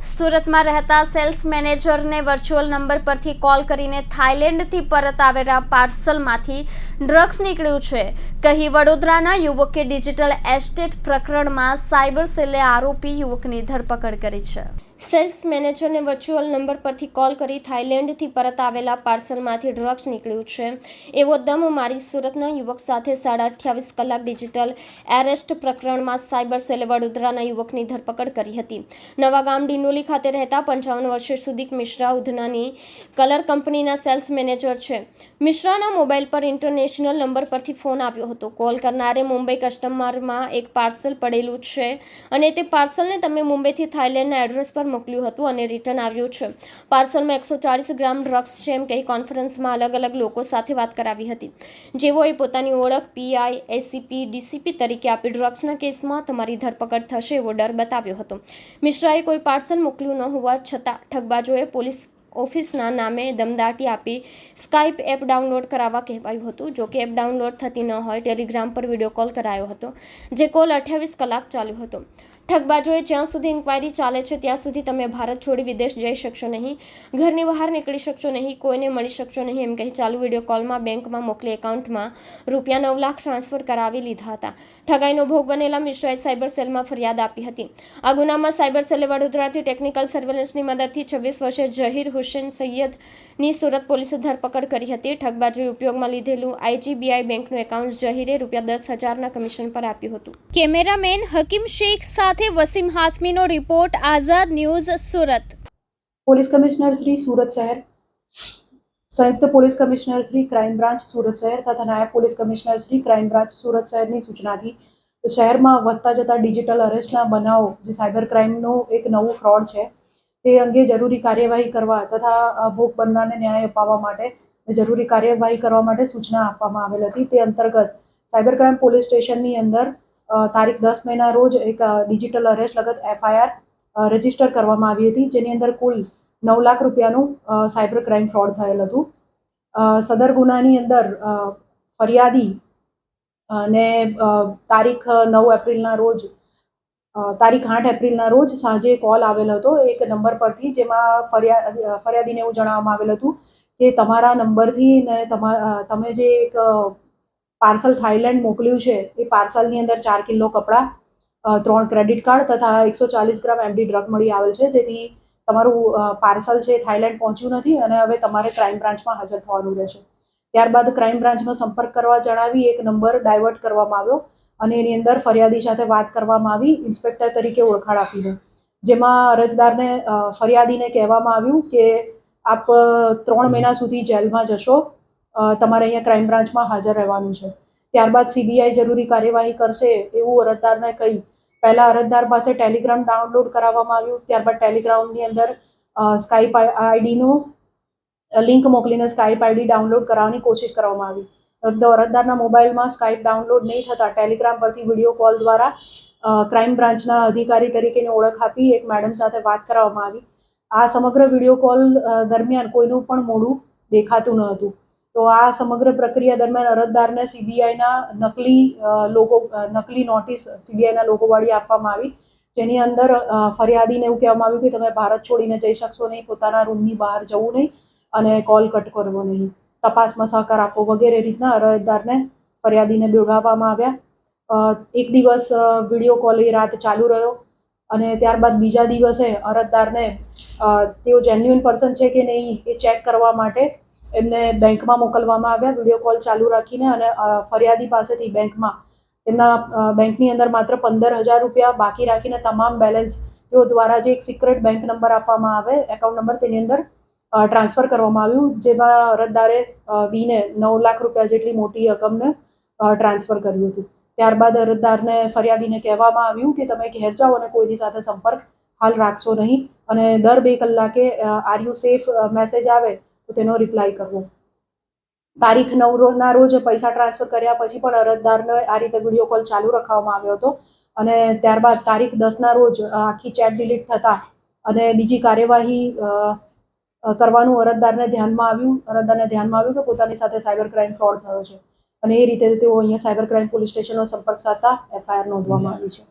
સુરતમાં રહેતા સેલ્સ મેનેજરને વર્ચ્યુઅલ નંબર પરથી કોલ કરીને થાઇલેન્ડથી પરત આવેલા પાર્સલમાંથી ડ્રગ્સ નીકળ્યું છે કહી વડોદરાના યુવકે ડિજિટલ એસ્ટેટ પ્રકરણમાં સાયબર સેલે આરોપી યુવકની ધરપકડ કરી છે। સેલ્સ મેનેજરને વર્ચ્યુઅલ નંબર પરથી કોલ કરી થાઇલેન્ડથી પરત આવેલા પાર્સલમાંથી ડ્રગ્સ નીકળ્યું છે એવો દમ મારી સુરતના યુવક સાથે 28.5 કલાક ડિજિટલ એરેસ્ટ પ્રકરણમાં સાયબર સેલે વડોદરાના યુવકની ધરપકડ કરી હતી। નવાગામ ડિંડોલી ખાતે રહેતા 55 વર્ષીય સુદીપ મિશ્રા ઉધનાની કલર કંપનીના સેલ્સ મેનેજર છે। મિશ્રાના મોબાઈલ પર ઇન્ટરનેશનલ નંબર પરથી ફોન આવ્યો હતો। કોલ કરનારે મુંબઈ કસ્ટમરમાં એક પાર્સલ પડેલું છે અને તે પાર્સલને તમે મુંબઈથી થાઇલેન્ડના એડ્રેસ પર મોકલ્યું હતું અને રિટર્ન આવ્યું છે। પાર્સલમાં 140 ગ્રામ ડ્રગ્સ છે એમ કહી કોન્ફરન્સમાં અલગ અલગ લોકો સાથે વાત કરાવી હતી। જેઓએ પોતાની ઓળખ પીઆઈ, એસીપી, ડીસીપી તરીકે આપી ડ્રગ્સના કેસમાં તમારી ધરપકડ થશે એવો ડર બતાવ્યો હતો। મિશ્રાએ કોઈ પાર્સલ મોકલ્યું ન હોવા છતાં ઠગબાજોએ પોલીસ ઓફિસના નામે દમદાટી આપી સ્કાઇપ એપ ડાઉનલોડ કરાવવા કહેવાયું હતું। જો કે એપ ડાઉનલોડ થતી ન હોય ટેલિગ્રામ પર વિડીયો કોલ કરાયો હતો જે કોલ 28 કલાક ચાલ્યો હતો। ઠગબાજોએ જ્યાં સુધી ઇન્ક્વાયરી ચાલે છે ત્યાં સુધી તમે ભારત છોડી વિદેશ જઈ શકશો નહીં, ઘરની બહાર નીકળી શકશો નહીં, કોઈને મળી શકશો નહીં એમ કહી ચાલુ વિડીયો કોલમાં બેંકમાં મોકલી એકાઉન્ટમાં રૂપિયા 9 લાખ ટ્રાન્સફર કરાવી લીધા હતા। ઠગાઈનો ભોગ બનેલા મિશ્રાએ સાયબર સેલમાં ફરિયાદ આપી હતી। આ ગુનામાં સાયબર સેલે વડોદરાથી ટેકનિકલ સર્વેલન્સની મદદથી 26 વર્ષીય ઝહીર હુસેન સૈયદની સુરત પોલીસે ધરપકડ કરી હતી। ઠગબાજોએ ઉપયોગમાં લીધેલું આઈજીબીઆઈ બેંકનું એકાઉન્ટ ઝહીરે રૂપિયા 10,000ના કમિશન પર આપ્યું હતું। કેમેરામેન હકીમ શેખ સાથે વસીમ હાસમીનો report, Azad news, Surat. Police commissioner Shri Surat શહેર, સંયુક્ત police commissioner Shri crime branch Surat શહેર તથા નાયબ police commissioner Shri crime branch Surat શહેરની સૂચનાથી શહેરમાં વધતા જતા ડિજિટલ અરેસ્ટના બનાવો જે સાયબર ક્રાઇમનું એક નવું ફ્રોડ છે તે અંગે જરૂરી કાર્યવાહી કરવા તથા ભોગ બનનારને ન્યાય અપાવવા માટે જરૂરી કાર્યવાહી કરવા માટે સૂચના આપવામાં આવેલ હતી। તે અંતર્ગત સાયબર ક્રાઇમ પોલીસ સ્ટેશનની અંદર તારીખ 10 મેના રોજ એક ડિજિટલ અરેસ્ટ લગત એફઆઈઆર રજીસ્ટર કરવામાં આવી હતી જેની અંદર કુલ 9 લાખ રૂપિયાનું સાયબર ક્રાઇમ ફ્રોડ થયેલ હતું। સદર ગુનાની અંદર ફરિયાદી અને તારીખ 8 એપ્રિલના રોજ સાંજે કોલ આવેલ હતો એક નંબર પરથી જેમાં ફરિયાદીને એવું જણાવવામાં આવેલ હતું કે તમારા નંબરથી ને તમે જે એક પાર્સલ થાઇલેન્ડ મોકલ્યું છે એ પાર્સલની અંદર 4 કિલો કપડાં, 3 ક્રેડિટ કાર્ડ તથા 140 ગ્રામ એમડી ડ્રગ મળી આવેલ છે જેથી તમારું પાર્સલ છે થાઇલેન્ડ પહોંચ્યું નથી અને હવે તમારે ક્રાઇમ બ્રાન્ચમાં હાજર થવાનું રહેશે। ત્યારબાદ ક્રાઇમ બ્રાન્ચનો સંપર્ક કરવા જણાવી એક નંબર ડાયવર્ટ કરવામાં આવ્યો અને એની અંદર ફરિયાદી સાથે વાત કરવામાં આવી ઇન્સ્પેક્ટર તરીકે ઓળખાણ આપીને, જેમાં અરજદારને ફરિયાદીને કહેવામાં આવ્યું કે આપ 3 મહિના સુધી જેલમાં જશો, તમારે અહીંયા ક્રાઇમ બ્રાન્ચમાં હાજર રહેવાનું છે। ત્યારબાદ સીબીઆઈ જરૂરી કાર્યવાહી કરશે એવું અરજદારને કહી પહેલા અરજદાર પાસે ટેલિગ્રામ ડાઉનલોડ કરાવવામાં આવ્યું। ત્યારબાદ ટેલિગ્રામની અંદર સ્કાઇપ આઈડીનું લિંક મોકલીને સ્કાઇપ આઈડી ડાઉનલોડ કરાવવાની કોશિશ કરવામાં આવી, પરંતુ અરજદારના મોબાઈલમાં સ્કાઇપ ડાઉનલોડ નહીં થતાં ટેલિગ્રામ પરથી વિડીયો કોલ દ્વારા ક્રાઇમ બ્રાન્ચના અધિકારી તરીકેની ઓળખ આપી એક મેડમ સાથે વાત કરાવવામાં આવી। આ સમગ્ર વિડીયો કોલ દરમિયાન કોઈનું પણ મોઢું દેખાતું ન હતું। તો આ સમગ્ર પ્રક્રિયા દરમિયાન અરજદારને સીબીઆઈના નકલી નોટિસ સીબીઆઈના લોગોવાળી આપવામાં આવી જેની અંદર ફરિયાદીને એવું કહેવામાં આવ્યું કે તમે ભારત છોડીને જઈ શકશો નહીં, પોતાના રૂમની બહાર જવું નહીં અને કોલ કટ કરવો નહીં, તપાસમાં સહકાર આપવો વગેરે રીતના અરજદારને ફરિયાદીને બીવડાવવામાં આવ્યા। એક દિવસ વિડીયો કોલ એ રાત ચાલુ રહ્યો અને ત્યારબાદ બીજા દિવસે અરજદારને તેઓ જેન્યુઇન પર્સન છે કે નહીં એ ચેક કરવા માટે એમને બેંકમાં મોકલવામાં આવ્યા વિડીયો કોલ ચાલુ રાખીને અને ફરિયાદી પાસેથી તેમના બેંકની અંદર માત્ર 15,000 રૂપિયા બાકી રાખીને તમામ બેલેન્સ તેઓ દ્વારા જે એક સિક્રેટ બેંક નંબર આપવામાં આવે એકાઉન્ટ નંબર તેની અંદર ટ્રાન્સફર કરવામાં આવ્યું જેમાં અરજદારે 9 લાખ રૂપિયા જેટલી મોટી રકમને ટ્રાન્સફર કર્યું હતું। ત્યારબાદ અરજદારને ફરિયાદીને કહેવામાં આવ્યું કે તમે ઘેર જાઓ અને કોઈની સાથે સંપર્ક હાલ રાખશો નહીં અને દર 2 કલાકે આર યુ સેફ મેસેજ આવે તો તેનો રિપ્લાય કરવો। તારીખ 9ના રોજ પૈસા ટ્રાન્સફર કર્યા પછી પણ અરજદારને આ રીતે વિડીયો કોલ ચાલુ રાખવામાં આવ્યો હતો અને ત્યારબાદ તારીખ 10ના રોજ આખી ચેટ ડિલીટ થતા અને બીજી કાર્યવાહી કરવાનું અરજદારને ધ્યાનમાં આવ્યું કે પોતાની સાથે સાયબર ક્રાઇમ ફ્રોડ થયો છે અને એ રીતે તેઓ અહીંયા સાયબર ક્રાઇમ પોલીસ સ્ટેશનનો સંપર્ક સાધતા એફઆઈઆર નોંધવામાં આવી છે।